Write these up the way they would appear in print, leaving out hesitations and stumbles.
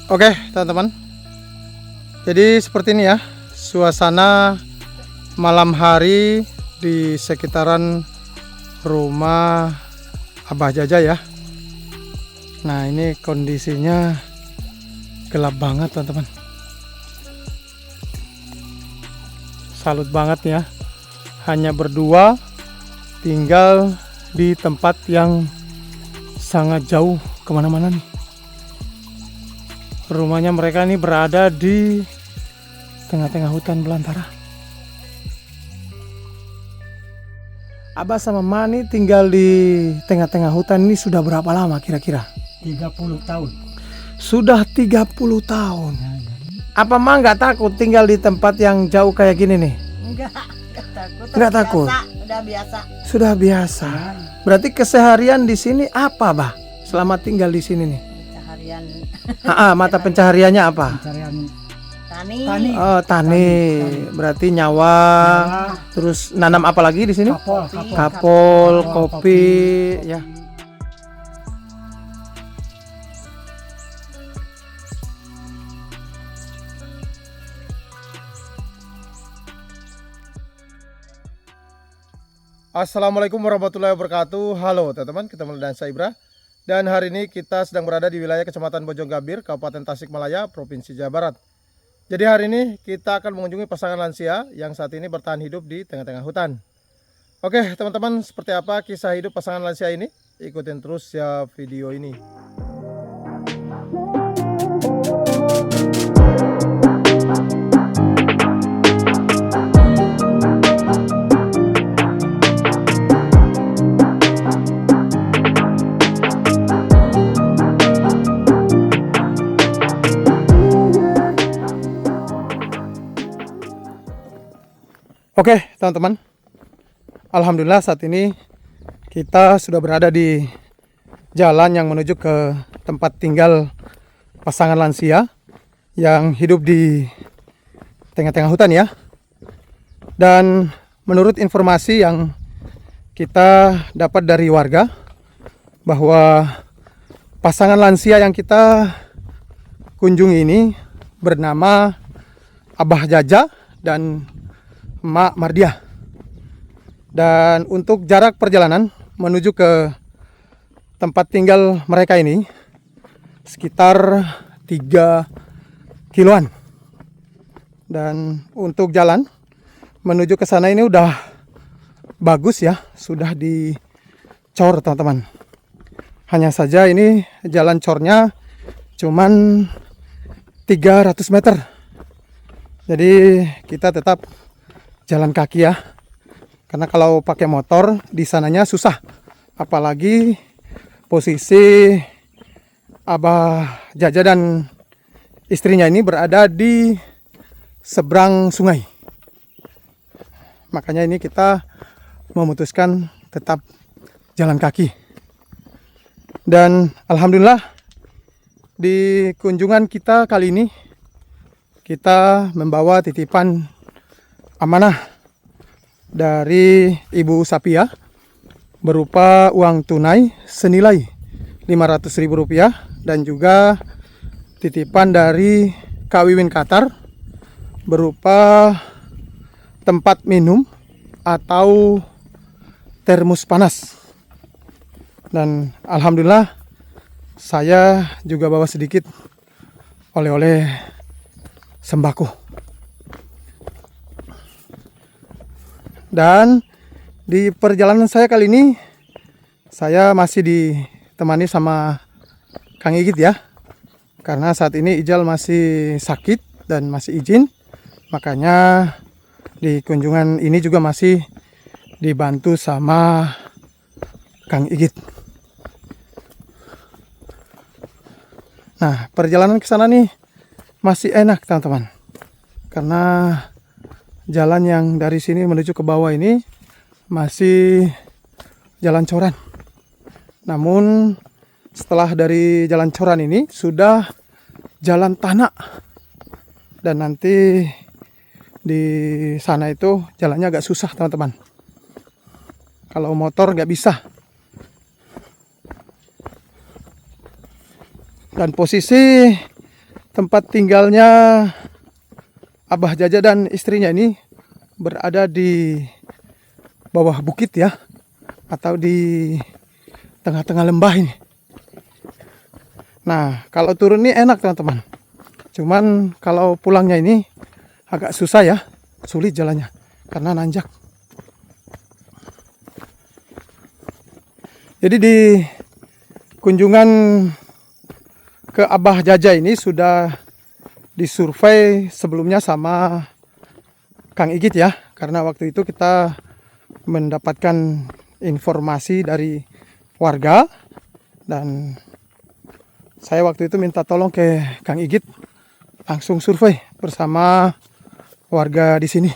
Oke teman-teman, jadi seperti ini ya suasana malam hari di sekitaran rumah Abah Jaja ya. Nah ini kondisinya gelap banget teman-teman. Salut banget ya, hanya berdua tinggal di tempat yang sangat jauh kemana-mana nih. Rumahnya mereka ini berada di tengah-tengah hutan belantara. Abah sama Mani tinggal di tengah-tengah hutan ini sudah berapa lama kira-kira? 30 tahun. Sudah 30 tahun. Apa Mah nggak takut tinggal di tempat yang jauh kayak gini nih? Enggak takut. Nggak takut? Udah biasa. Sudah biasa. Berarti keseharian di sini apa, Bah? Selama tinggal di sini nih? Seharian Mata pencahariannya apa? Pencarian tani. Oh, tani. Berarti nyawa. Terus nanam apa lagi di sini? Kapol, kopi, ya. Assalamualaikum warahmatullahi wabarakatuh. Halo teman-teman, ketemu dengan saya Ibra. Dan hari ini kita sedang berada di wilayah Kecamatan Bojonggabir, Kabupaten Tasikmalaya, Provinsi Jawa Barat. Jadi hari ini kita akan mengunjungi pasangan lansia yang saat ini bertahan hidup di tengah-tengah hutan. Oke teman-teman, seperti apa kisah hidup pasangan lansia ini? Ikutin terus ya video ini. Oke teman-teman, alhamdulillah saat ini kita sudah berada di jalan yang menuju ke tempat tinggal pasangan lansia yang hidup di tengah-tengah hutan ya. Dan menurut informasi yang kita dapat dari warga bahwa pasangan lansia yang kita kunjungi ini bernama Abah Jaja dan Mak Mardiah. Dan untuk jarak perjalanan menuju ke tempat tinggal mereka ini sekitar 3 kiloan. Dan untuk jalan menuju ke sana ini udah bagus ya, sudah dicor teman-teman. Hanya saja ini jalan cornya cuman 300 meter. Jadi kita tetap jalan kaki ya, karena kalau pakai motor di sananya susah, apalagi posisi Abah Jaja dan istrinya ini berada di seberang sungai. Makanya ini kita memutuskan tetap jalan kaki. Dan alhamdulillah di kunjungan kita kali ini kita membawa titipan amanah dari Ibu Sapia berupa uang tunai senilai Rp500.000 dan juga titipan dari Kak Wiwin Qatar berupa tempat minum atau termos panas. Dan alhamdulillah saya juga bawa sedikit oleh-oleh sembako. Dan di perjalanan saya kali ini saya masih ditemani sama Kang Igit ya. Karena saat ini Ijal masih sakit dan masih izin. Makanya di kunjungan ini juga masih dibantu sama Kang Igit. Nah, perjalanan ke sana nih masih enak teman-teman. Karena jalan yang dari sini menuju ke bawah ini masih jalan coran. Namun setelah dari jalan coran ini sudah jalan tanah. Dan nanti di sana itu jalannya agak susah teman-teman. Kalau motor nggak bisa. Dan posisi tempat tinggalnya Abah Jaja dan istrinya ini berada di bawah bukit ya, atau di tengah-tengah lembah ini. Nah, kalau turun ini enak teman-teman. Cuman kalau pulangnya ini agak susah ya, sulit jalannya karena nanjak. Jadi di kunjungan ke Abah Jaja ini sudah disurvei sebelumnya sama Kang Igit ya, karena waktu itu kita mendapatkan informasi dari warga dan saya waktu itu minta tolong ke Kang Igit langsung survei bersama warga di sini.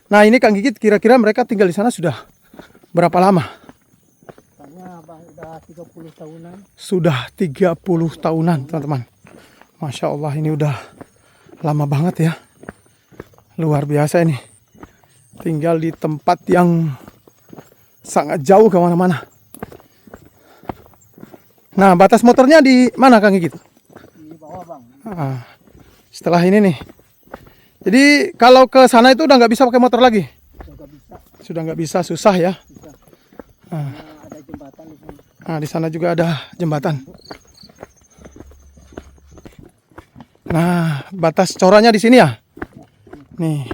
Nah, ini Kang Igit, kira-kira mereka tinggal di sana sudah berapa lama? Udah 30 tahunan. Sudah 30 tahunan teman-teman. Masya Allah, ini udah lama banget ya. Luar biasa ini. Tinggal di tempat yang sangat jauh kemana-mana. Nah, batas motornya di mana Kang Igit? Di bawah bang. Nah, setelah ini nih. Jadi kalau ke sana itu udah nggak bisa pakai motor lagi? Juga bisa. Sudah nggak bisa, susah ya. Bisa. Nah, Ada jembatan di sini. nah, di sana juga ada jembatan. Nah, batas corannya di sini ya. Nih.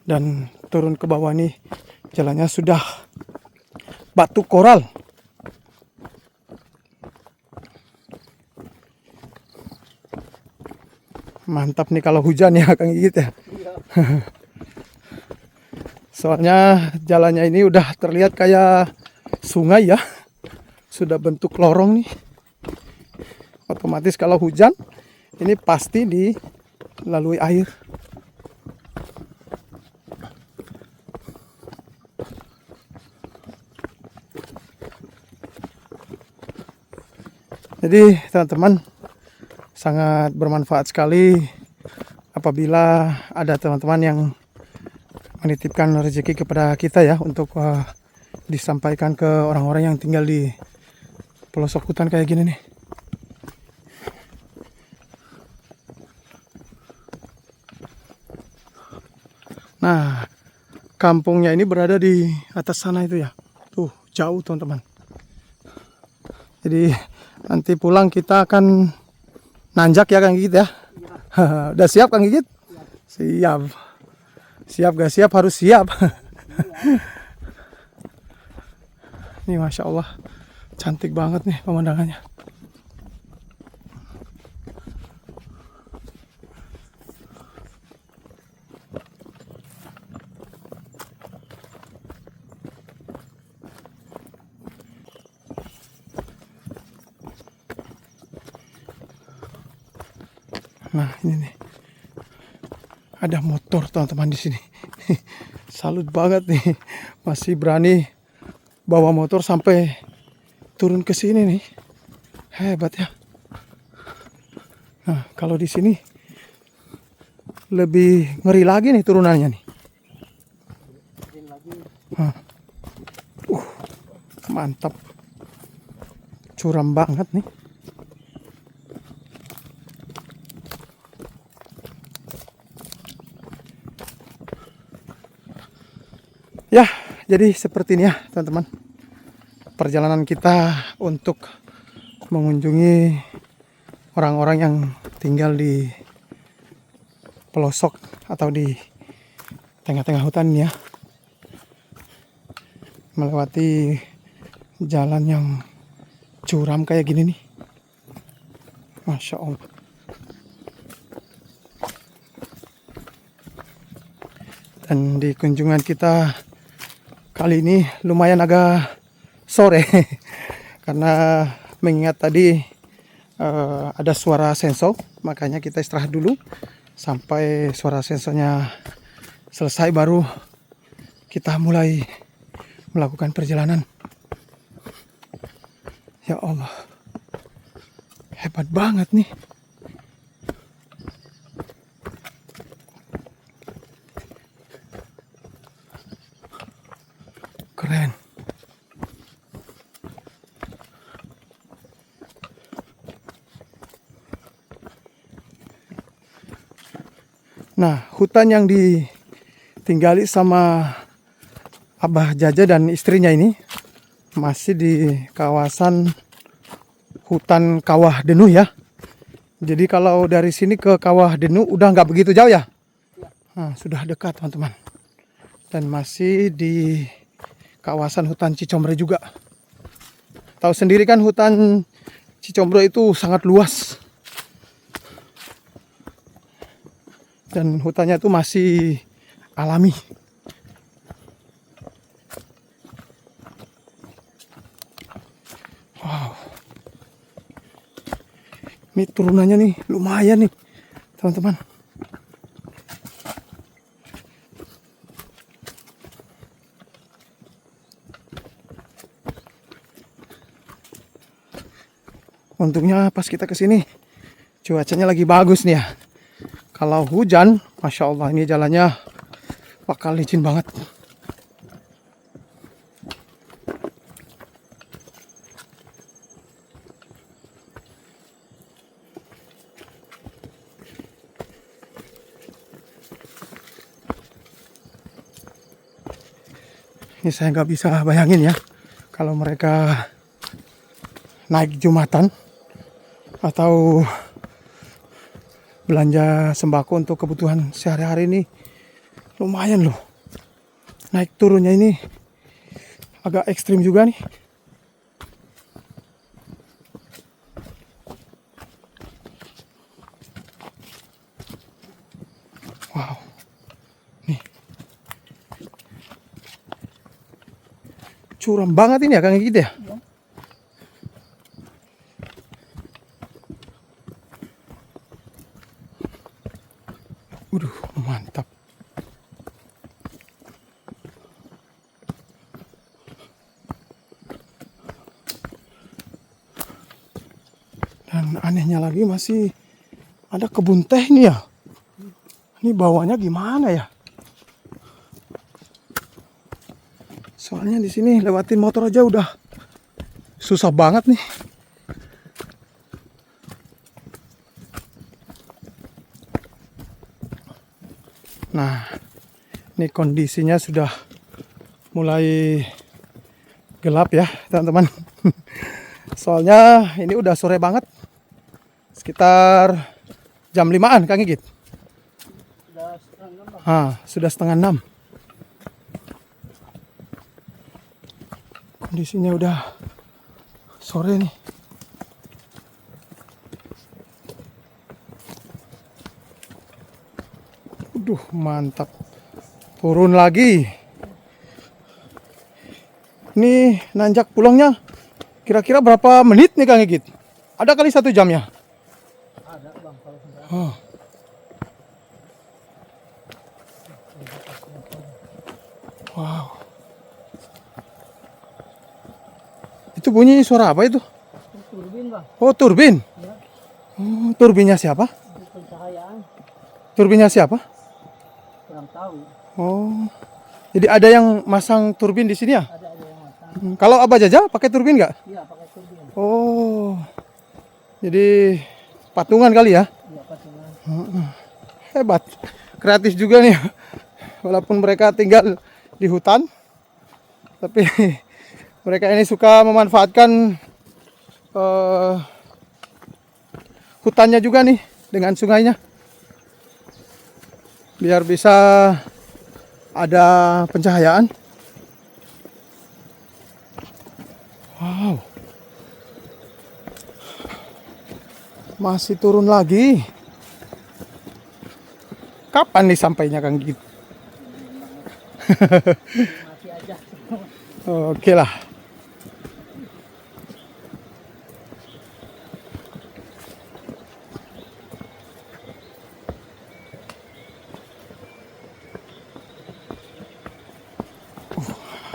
Dan turun ke bawah nih jalannya sudah batu koral. Mantap nih kalau hujan ya Kang Igit ya. Soalnya jalannya ini udah terlihat kayak sungai ya. Sudah bentuk lorong nih. Otomatis kalau hujan ini pasti dilalui air. Jadi teman-teman, sangat bermanfaat sekali apabila ada teman-teman yang menitipkan rezeki kepada kita ya, untuk disampaikan ke orang-orang yang tinggal di pelosok hutan kayak gini nih. Nah, kampungnya ini berada di atas sana itu ya. Tuh, jauh teman-teman. Jadi nanti pulang kita akan nanjak ya Kang Gigit ya. Udah siap Kang Gigit? Siap. Siap gak siap harus siap. Ini Masya Allah, cantik banget nih pemandangannya. Nah, ini nih. Ada motor teman-teman di sini. Salut banget nih. Masih berani bawa motor sampai turun ke sini nih. Hebat ya. Nah, kalau di sini lebih ngeri lagi nih turunannya nih. Nah. Mantap. Curam banget nih. Ya, jadi seperti ini ya teman-teman, perjalanan kita untuk mengunjungi orang-orang yang tinggal di pelosok atau di tengah-tengah hutan ya, melewati jalan yang curam kayak gini nih. Masya Allah. Dan di kunjungan kita kali ini lumayan agak sore karena mengingat tadi ada suara sensor, makanya kita istirahat dulu sampai suara sensornya selesai baru kita mulai melakukan perjalanan. Ya Allah, hebat banget nih. Keren. Nah, hutan yang ditinggali sama Abah Jaja dan istrinya ini masih di kawasan hutan Kawah Denu ya. Jadi kalau dari sini ke Kawah Denu udah nggak begitu jauh ya. Nah, sudah dekat teman-teman. Dan masih di kawasan hutan Cicombro juga. Tahu sendiri kan hutan Cicombro itu sangat luas. Dan hutannya itu masih alami. Wow. Ini turunannya nih lumayan nih teman-teman. Untungnya pas kita kesini cuacanya lagi bagus nih ya. Kalau hujan, Masya Allah ini jalannya bakal licin banget. Ini saya nggak bisa bayangin ya kalau mereka naik Jumatan atau belanja sembako untuk kebutuhan sehari-hari ini lumayan loh. Naik turunnya ini agak ekstrim juga nih. Wow. Nih. Curam banget ini ya Kang gitu ya. Mantap. Dan anehnya lagi masih ada kebun teh nih ya. Ini bawahnya gimana ya? Soalnya di sini lewatin motor aja udah susah banget nih. Nah, ini kondisinya sudah mulai gelap ya teman-teman. Soalnya ini udah sore banget. Sekitar jam 5-an Kang Igit. Sudah setengah 6. Kondisinya udah sore nih. Mantap. Turun lagi. Ini nanjak pulangnya kira-kira berapa menit nih Kang Igit? Ada kali 1 jam ya? Ada bang, kalau sudah. Wow. Itu bunyi suara apa itu? Turbin bang. Oh, turbin. Ya. Turbinnya siapa? Pencahayaan. Turbinnya siapa? Kurang tahu. Oh. Jadi ada yang masang turbin di sini ya? Ada yang masang. Kalau Abah Jaja pakai turbin nggak? Iya pakai turbin. Oh. Jadi patungan kali ya? Iya patungan. Hebat. Kreatif juga nih. Walaupun mereka tinggal di hutan, tapi mereka ini suka memanfaatkan hutannya juga nih dengan sungainya. Biar bisa ada pencahayaan. Wow. Masih turun lagi. Kapan nih sampainya Kang Git? Masih aja. Oke lah.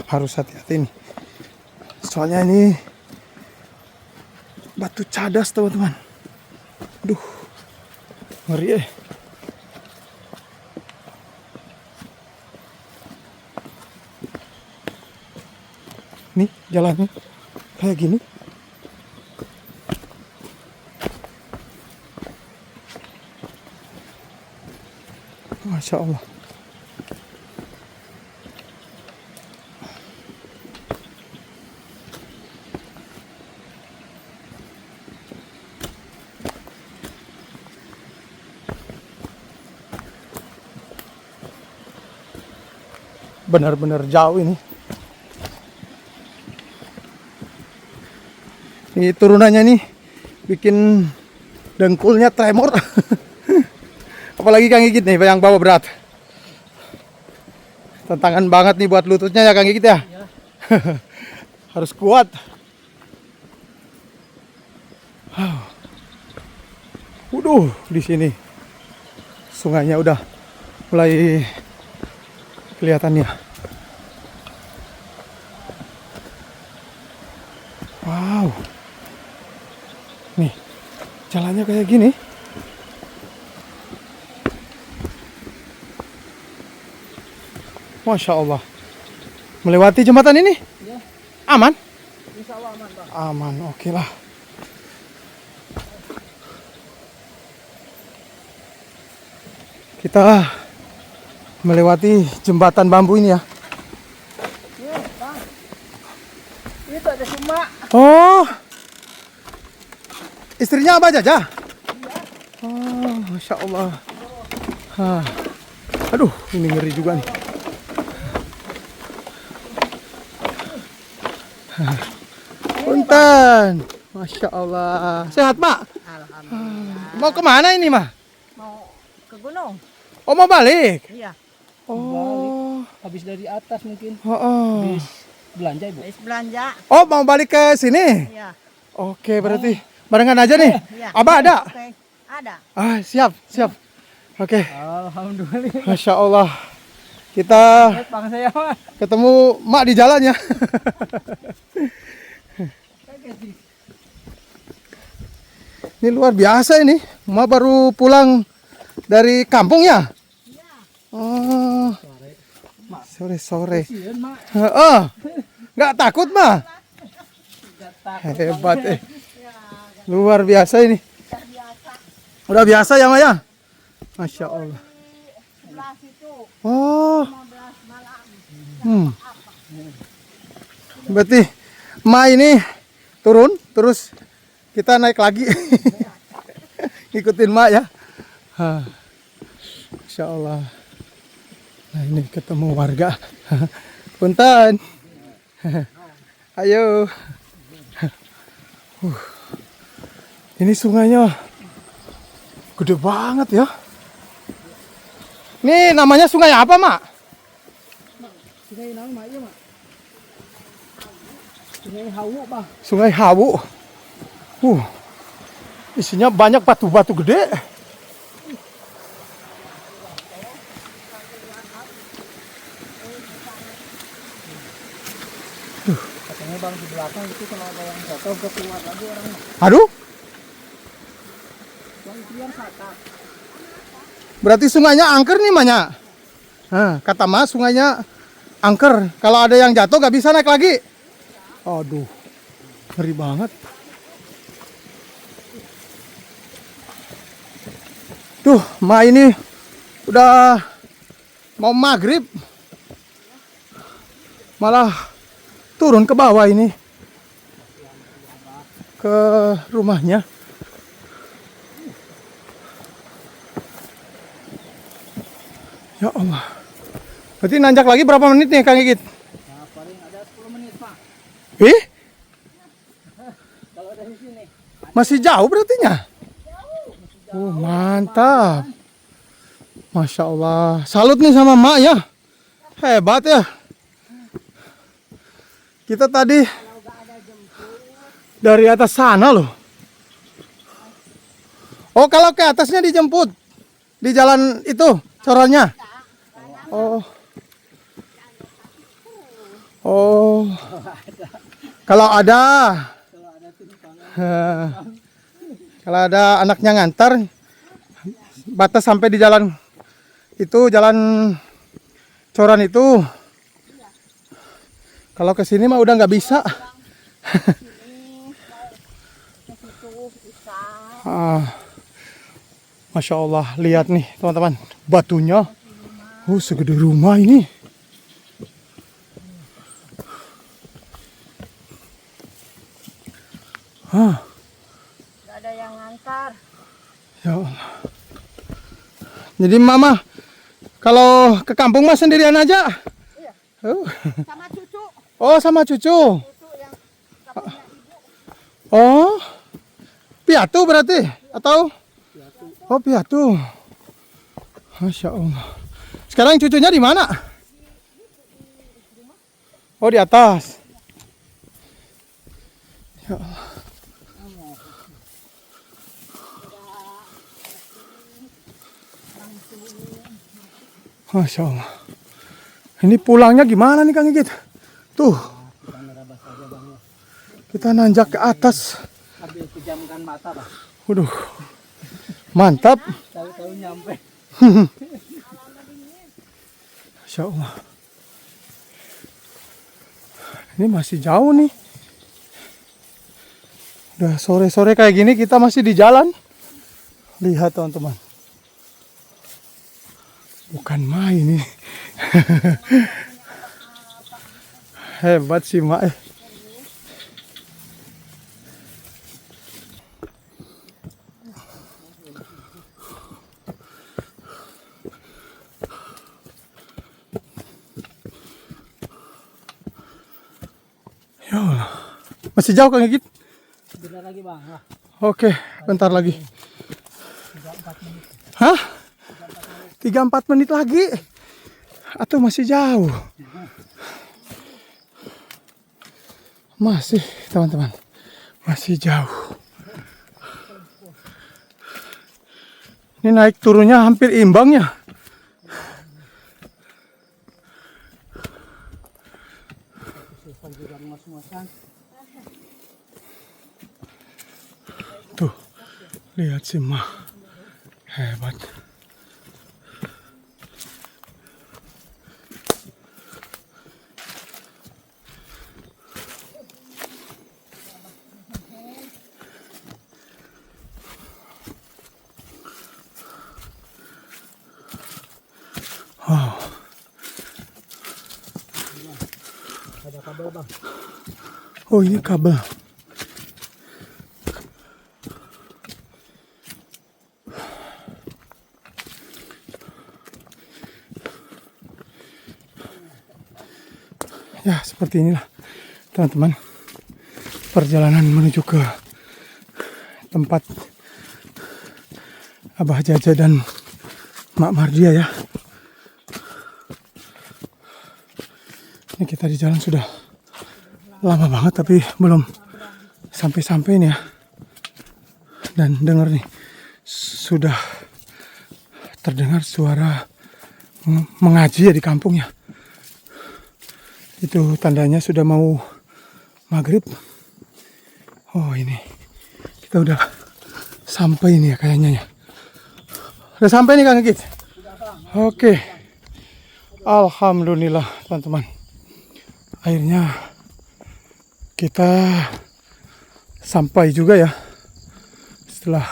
harus hati-hati nih. Soalnya ini batu cadas teman-teman. Aduh, ngeri. Nih jalannya kayak gini. Masya Allah. Benar-benar jauh ini. Ini turunannya nih bikin dengkulnya tremor. Apalagi Kang Gigit nih yang bawa berat. Tantangan banget nih buat lututnya ya Kang Gigit ya. Ya. Harus kuat. Waduh, di sini sungainya udah mulai kelihatannya. Wow. Nih, jalannya kayak gini. Masya Allah. Melewati jembatan ini? Ya. Aman? Insya Allah aman, Bang. Aman, oke lah. Kita melewati jembatan bambu ini ya. Nih, Bang. Itu ada Suma. Oh, istrinya Abah Jaja? Oh, Masya Allah. Hah. Aduh, ini ngeri juga nih. Punten. Masya Allah. Sehat, Mak? Alhamdulillah. Mau kemana ini, Mah? Mau ke gunung? Oh, mau balik? Iya. Oh, Habis dari atas mungkin. oh. Habis belanja, Ibu. Habis belanja. Oh, mau balik ke sini? Iya. Oke, berarti barengan aja nih. Iya. Abah ada? Oke. Ada. Ah, siap, siap. Oke, Alhamdulillah. Masya Allah. Kita Bang saya mah. ketemu Mak di jalan ya. Ini luar biasa ini. Mak baru pulang dari kampung ya? Oh, sore-sore. Sian, Mak. Heeh. Nggak takut, Mah? Hebat Luar biasa ini. Udah biasa ya, Mak ya? Masya Allah. Sebelah situ Oh, 15 malam. berarti Ma ini turun, terus kita naik lagi. Ikutin Ma ya. Hah. Masya Allah. Nah ini ketemu warga. Punten. Ayo. Ini sungainya gede banget ya. Ini namanya sungai apa, Mak? Sungai naon, Mak? Iya, Mak. Sungai Hawu, Bang. Sungai Hawu. Isinya banyak batu-batu gede. Katanya Bang di belakang itu kalau ada yang jatuh ke keluar lagi orangnya. Aduh, Bang itu yang kata. berarti sungainya angker nih, Manya. Nah, kata Mas sungainya angker. Kalau ada yang jatuh gak bisa naik lagi. Aduh, ngeri banget. Tuh, Ma ini udah mau maghrib. Malah turun ke bawah ini. Ke rumahnya. Ya Allah. Berarti nanjak lagi berapa menit nih Kang Gigit? Nah, paling ada 10 menit, Pak. Ih, Kalau dari sini. masih jauh berarti-nya? Oh, mantap. Masya Allah. Salut nih sama Mak ya. Hebat ya. Kita tadi dari atas sana loh. Oh, kalau ke atasnya dijemput. Di jalan itu, corornya. Oh. Oh, kalau ada, Kalau ada timpangan. eh, kalau ada anaknya ngantar, batas sampai di jalan itu, jalan Coran itu. Kalau ke sini mah udah nggak bisa. Ah, Masya Allah, lihat nih teman-teman, batunya, segede rumah ini. Gak ada yang ngantar. Ya Allah. Jadi mama kalau ke kampung mah sendirian aja. Iya. Oh, Sama cucu. oh sama cucu. Cucu yang kampungnya ibu. Oh, piatu berarti atau? Oh piatu. Masya Allah. Sekarang cucunya di mana? Oh di atas. Ya Allah. Masya Allah. Ini pulangnya gimana nih Kang Igit? Tuh. Kita nanjak ke atas. Sambil pejamkan mata, Pak. Waduh. Mantap. Tahu-tahu nyampe. Masya Allah. Ini masih jauh nih. Udah sore-sore kayak gini kita masih di jalan. Lihat teman-teman. Bukan main ini. Hebat sih Mak. Ya Allah. Masih jauh Kang Igit? Bentar lagi, Bang. Wah, Oke, bentar lagi. Hah? 3-4 menit lagi? Atau masih jauh? Masih, teman-teman. Masih jauh. Ini naik turunnya hampir imbang ya. Tuh, lihat sih mah. Hebat. Wow. ada kabel, Bang. Oh ini kabel. Ya seperti inilah teman-teman perjalanan menuju ke tempat Abah Jaja dan Mak Mardia ya. Ini kita di jalan sudah lama banget tapi belum sampai-sampai nih ya. Dan dengar nih sudah terdengar suara mengaji ya di kampung ya. Itu tandanya sudah mau maghrib. Oh ini kita udah sampai ini ya kayaknya ya. Udah sampai nih Kang Igit. Oke. Alhamdulillah teman-teman. Akhirnya kita sampai juga ya. Setelah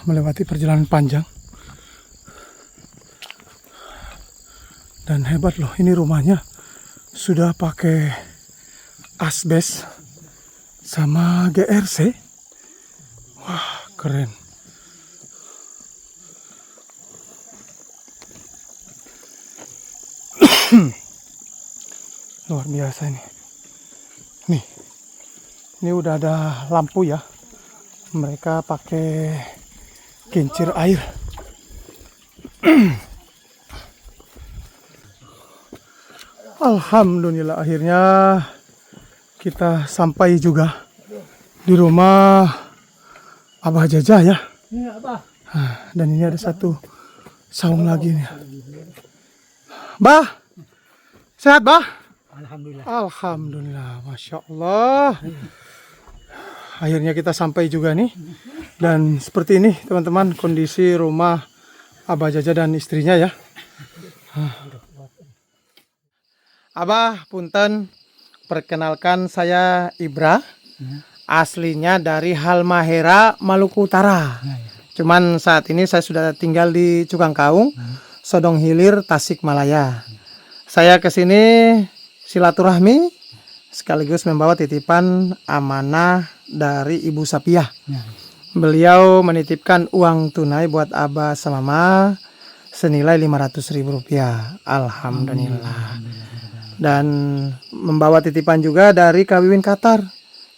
melewati perjalanan panjang. Dan hebat loh ini rumahnya. Sudah pakai asbes sama GRC. Wah, keren. Luar biasa ini. Nih. Ini udah ada lampu ya. Mereka pakai kincir air. Alhamdulillah akhirnya kita sampai juga di rumah Abah Jaja ya. Iya, Pak. Dan ini ada satu saung lagi nih. Bah, sehat bah? Alhamdulillah. Alhamdulillah, Masya Allah. Akhirnya kita sampai juga nih. Dan seperti ini teman-teman kondisi rumah Abah Jaja dan istrinya ya. Abah, punten, perkenalkan saya Ibra. Aslinya dari Halmahera, Maluku Utara. Cuman saat ini saya sudah tinggal di Cukangkaung, Sodong Hilir, Tasikmalaya. Saya kesini silaturahmi sekaligus membawa titipan amanah dari Ibu Sapiah. Beliau menitipkan uang tunai buat Abah sama Mama senilai Rp500.000. Alhamdulillah. Dan membawa titipan juga dari Kawiwin Qatar.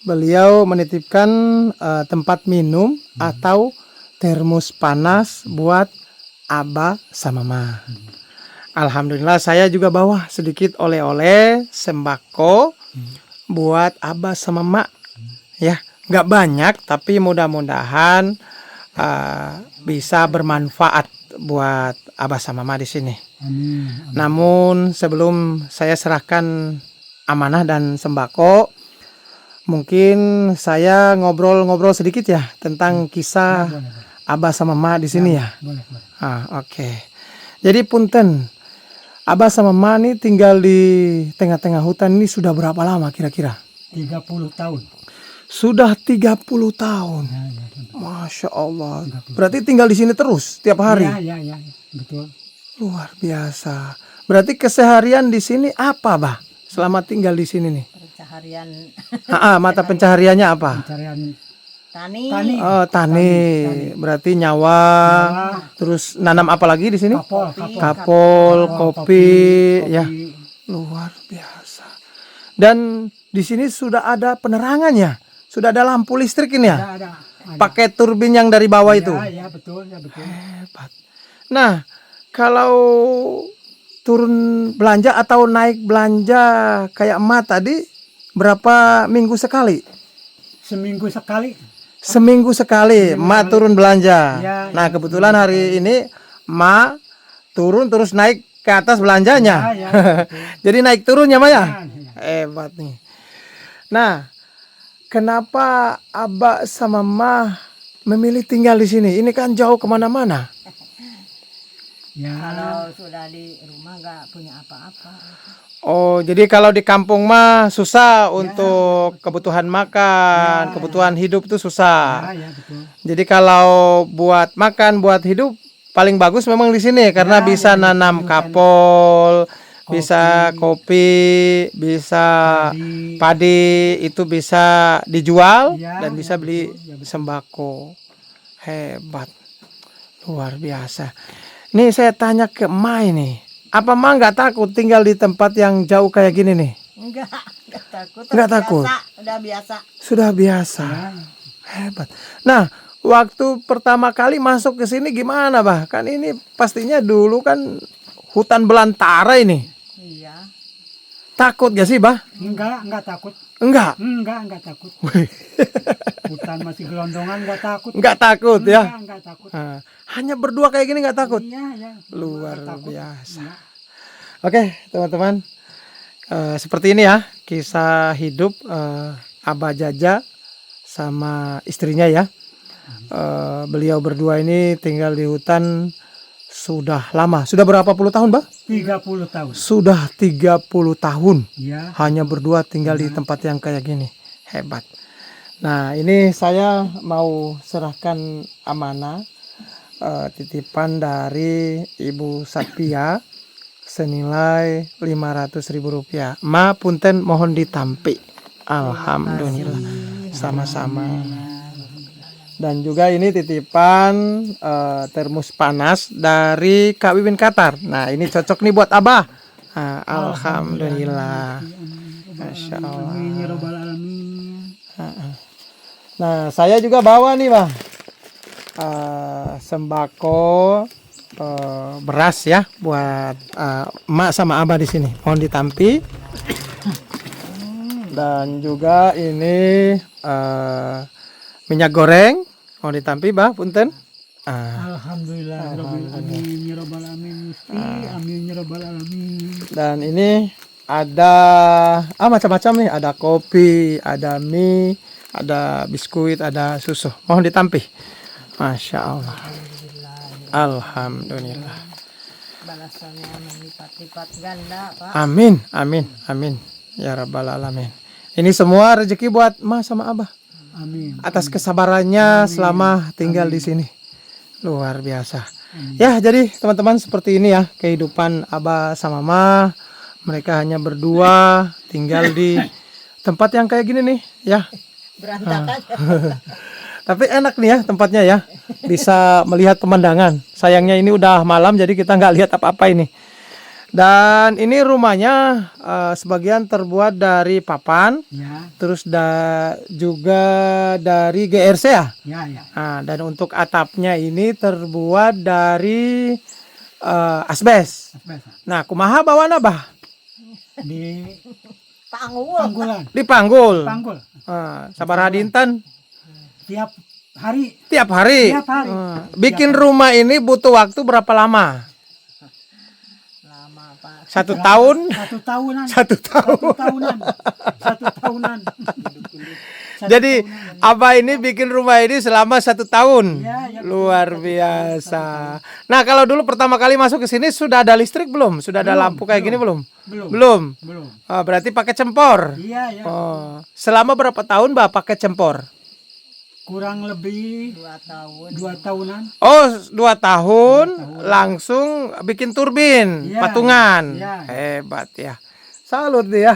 Beliau menitipkan tempat minum atau termos panas buat Abah sama Mama. Alhamdulillah saya juga bawa sedikit oleh-oleh sembako buat Abah sama Mak. Ya, nggak banyak tapi mudah-mudahan bisa bermanfaat buat Abah sama Mak di sini. Amin. Namun sebelum saya serahkan amanah dan sembako, mungkin saya ngobrol-ngobrol sedikit ya tentang kisah Abah sama Mak di sini ya. Boleh. Oke. Jadi punten, Abah sama Mak nih tinggal di tengah-tengah hutan ini sudah berapa lama kira-kira? 30 tahun. Sudah 30 tahun. Masya Allah. Berarti tinggal di sini terus tiap hari. Ya, betul. Luar biasa. Berarti keseharian di sini apa, Bah? Selama tinggal di sini nih. Pencaharian Mata pencahariannya apa? Pencarian tani. Oh, tani. Berarti nyawa. Terus nanam apa lagi di sini? Kapol, kopi, ya. Luar biasa. Dan di sini sudah ada penerangannya. Sudah ada lampu listrik ini ya. ada. Pakai turbin yang dari bawah itu. Ya, betul. Hebat. Nah, kalau turun belanja atau naik belanja kayak emak tadi berapa minggu sekali? Seminggu sekali. Seminggu sekali emak turun belanja. Ya, Nah, kebetulan hari ini emak turun terus naik ke atas belanjanya. Ya, Jadi naik turun ya, Mak ya? Ya. Hebat nih. Nah, kenapa Abah sama Mah memilih tinggal di sini? Ini kan jauh kemana-mana. Ya. Kalau sudah di rumah nggak punya apa-apa. Oh, jadi kalau di kampung mah susah untuk kebutuhan makan, kebutuhan hidup tuh susah. Ya, betul. Jadi kalau buat makan, buat hidup paling bagus memang di sini karena bisa nanam kapol, bisa kopi, bisa padi, itu bisa dijual dan bisa beli sembako. Hebat. Luar biasa. Nih saya tanya ke Mai nih. Apa Mai nggak takut tinggal di tempat yang jauh kayak gini nih? Enggak takut. Nggak takut. Udah biasa. Sudah biasa. Hebat. Nah, waktu pertama kali masuk ke sini gimana, Bah? Kan ini pastinya dulu kan hutan belantara ini. Iya. Takut gak sih, Bah? Enggak takut. Enggak. Enggak takut. Hutan masih gelondongan enggak takut. Enggak takut ya. Enggak takut. Nah, hanya berdua kayak gini nggak takut. Iya. Luar Takut. biasa. Oke, teman-teman. Seperti ini ya kisah hidup Abah Jaja sama istrinya ya. Beliau berdua ini tinggal di hutan sudah lama. Sudah berapa puluh tahun, Bah? 30 tahun. Sudah 30 tahun. Ya. Hanya berdua tinggal di tempat yang kayak gini. Hebat. Nah, ini saya mau serahkan amanah titipan dari Ibu Sapiah senilai Rp500.000. Ma punten mohon ditampi. Alhamdulillah. Sama-sama. Dan juga ini titipan termos panas dari Kak Wiwin Qatar. Nah, ini cocok nih buat Abah. Nah, alhamdulillah. Masya Allah. Amin ya rabbal alamin. Nah, saya juga bawa nih, Bah. Sembako beras ya buat emak sama Abah di sini. Mohon ditampi. Dan juga ini minyak goreng. Mohon ditampi, Bah, punten. Alhamdulillah. Amin ya rabbal alamin. Amin ya rabbal alamin. Dan ini ada macam-macam nih, ada kopi, ada mie, ada biskuit, ada susu. Mohon ditampih. Masya Allah. Alhamdulillah. Balasannya melipat-lipat ganda, Pak. Amin, amin, amin. Ya Rabbal Alamin. Ini semua rezeki buat Mas sama Abah. Amin. Atas kesabarannya selama tinggal di sini. Luar biasa. Ya, jadi teman-teman seperti ini ya kehidupan Abah sama Ma. Mereka hanya berdua tinggal di tempat yang kayak gini nih, ya. Berantakan. Tapi enak nih ya tempatnya ya. Bisa melihat pemandangan. Sayangnya ini udah malam jadi kita nggak lihat apa-apa ini. Dan ini rumahnya sebagian terbuat dari papan, Ya, terus juga dari GRC ya. ya, ya. Nah, dan untuk atapnya ini terbuat dari asbes. Asbes. Nah, kumaha bawana bah? Di Panggul. panggulan, Dipanggul. panggul. Sabaraha dinten Tiap hari, tiap hari. tiap hari. Bikin rumah ini butuh waktu berapa lama? Lama, Pak. 1 tahun? 1 tahunan. 1 tahun. 1 tahunan. 1 tahunan. Jadi Abah ini bikin rumah ini selama 1 tahun. Ya, ya, Luar biasa. Nah, kalau dulu pertama kali masuk ke sini sudah ada listrik belum? Sudah ada lampu kayak gini belum? Belum. Belum. Belum. Oh, berarti pakai cempor. Iya, ya. Oh, selama berapa tahun Bah pakai cempor? Kurang lebih 2 tahun. 2 tahunan. Oh, 2 tahun langsung bikin turbin, Iya, patungan. iya. Hebat ya. Salut ya.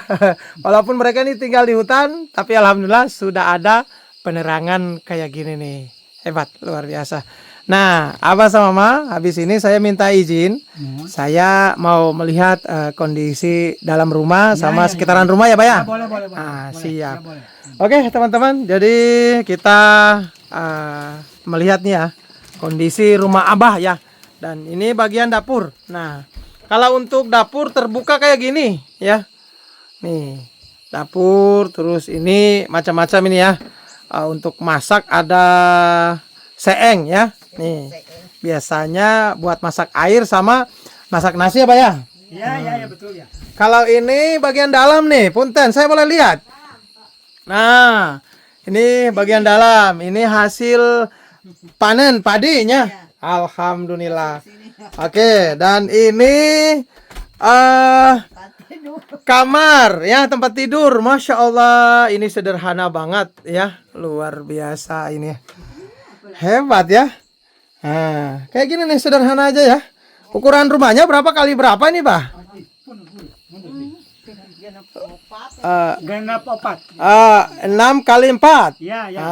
Walaupun mereka ini tinggal di hutan, tapi alhamdulillah sudah ada penerangan kayak gini nih. Hebat, luar biasa. Nah, Abah sama Ma, habis ini saya minta izin. Ya. Saya mau melihat kondisi dalam rumah sama ya, sekitaran rumah ya, Pak ya? Ya, boleh, boleh, boleh. Ah, Boleh, siap. ya, boleh. Oke teman-teman, jadi kita melihat nih ya kondisi rumah Abah ya. Dan ini bagian dapur. Nah, kalau untuk dapur terbuka kayak gini ya. Nih, dapur terus ini macam-macam ini ya. Untuk masak ada seeng ya. Nih, biasanya buat masak air sama masak nasi ya Pak ya. Ya, ya, ya, betul ya. Kalau ini bagian dalam nih, punten, saya boleh lihat. Nah, ini bagian dalam. Ini hasil panen padinya. Alhamdulillah. Oke, dan ini kamar ya, tempat tidur. Masya Allah, ini sederhana banget ya. Luar biasa ini. Hebat ya. Nah, kayak gini nih sederhana aja ya. Ukuran rumahnya berapa kali berapa nih, Bah? Genap 4. 6 kali 4. Ya, ya.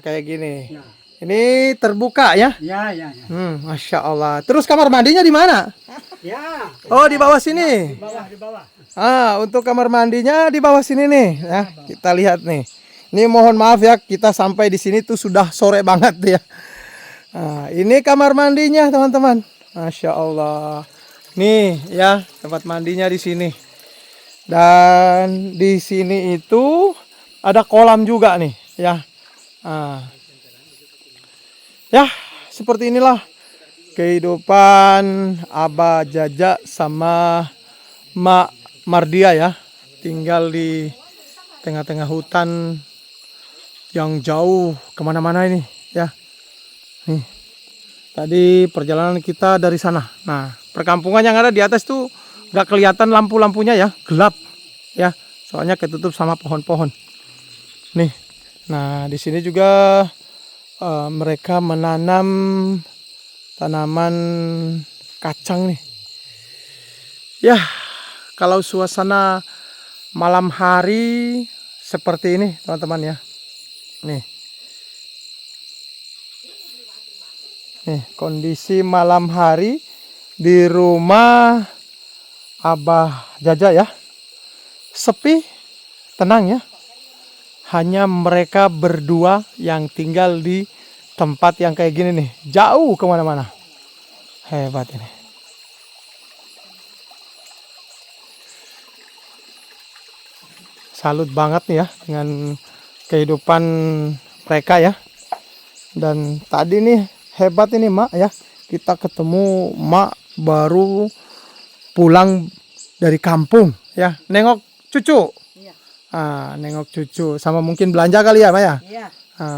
Kayak gini. Ya. Ini terbuka ya. Ya, ya, ya. Masya Allah. Terus kamar mandinya di mana? Ya, Oh, di bawah sini. di bawah, di bawah. Untuk kamar mandinya di bawah sini nih. Ya, kita lihat nih. Ini mohon maaf ya, kita sampai di sini tuh sudah sore banget ya. Ini kamar mandinya teman-teman. Masya Allah. Nih ya, tempat mandinya di sini. Dan di sini itu ada kolam juga nih ya. Ya, seperti inilah kehidupan Abah Jaja sama Mak Mardia ya. Tinggal di tengah-tengah hutan yang jauh kemana-mana ini ya. Nih, tadi perjalanan kita dari sana. Nah, perkampungan yang ada di atas tuh gak kelihatan lampu-lampunya ya, gelap ya. Soalnya ketutup sama pohon-pohon. Nih, nah di sini juga mereka menanam tanaman kacang nih. Ya, kalau suasana malam hari seperti ini teman-teman ya. Nih. Nih, kondisi malam hari di rumah Abah Jaja ya. Sepi, tenang ya. Hanya mereka berdua yang tinggal di tempat yang kayak gini nih. Jauh kemana-mana. Hebat ini. Salut banget nih ya dengan kehidupan mereka ya. Dan tadi nih hebat ini Mak ya. Kita ketemu Mak baru pulang dari kampung Ya, nengok cucu. Iya. Nengok cucu sama mungkin belanja kali ya, Ma ya? Iya.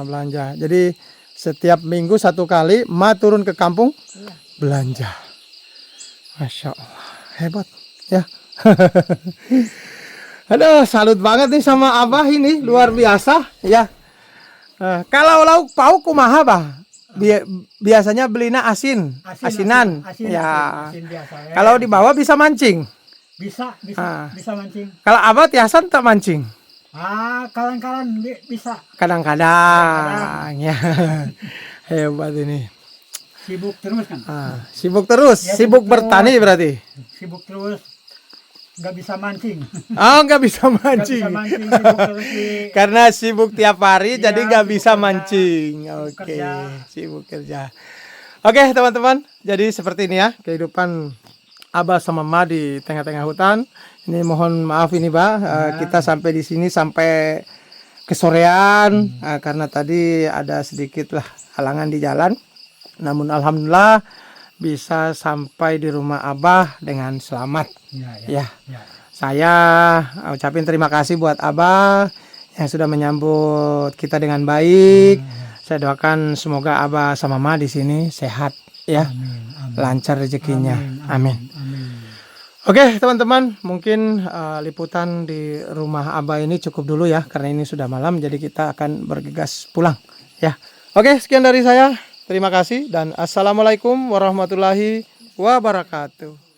Belanja. Jadi setiap minggu 1 kali Ma turun ke kampung Iya. belanja. Masya Allah, hebat ya. Aduh, salut banget nih sama Abah ini, luar biasa ya. Kalau lauk pauk kumaha, Bah? Biasanya belina asinan. Ya. Asin biasa. Kalau di bawah bisa mancing. bisa mancing. Kalau Abah tiasan tak mancing. Kalan-kalan bisa. Kadang-kadang ya. Hebat ini. Sibuk terus kan? Sibuk terus, Ya, sibuk sibuk bertani terus. berarti. Sibuk terus. Nggak bisa mancing. Nggak bisa Nggak mancing. bisa mancing, sibuk terus Karena sibuk tiap hari, Iya, jadi nggak sibuk bisa kerja. mancing. Sibuk Oke, kerja. sibuk kerja. Oke, teman-teman. Jadi seperti ini ya kehidupan Abah sama Ma di tengah-tengah hutan. Ini mohon maaf ini, Bah. Kita sampai di sini sampai kesorean karena tadi ada sedikit lah halangan di jalan. Namun alhamdulillah bisa sampai di rumah Abah dengan selamat. Ya. Saya ucapin terima kasih buat Abah yang sudah menyambut kita dengan baik. Saya doakan semoga Abah sama Ma di sini sehat ya. Lancar rezekinya. Amin. Oke, teman-teman, mungkin liputan di rumah Abah ini cukup dulu ya karena ini sudah malam, jadi kita akan bergegas pulang ya. Oke, sekian dari saya. Terima kasih dan assalamualaikum warahmatullahi wabarakatuh.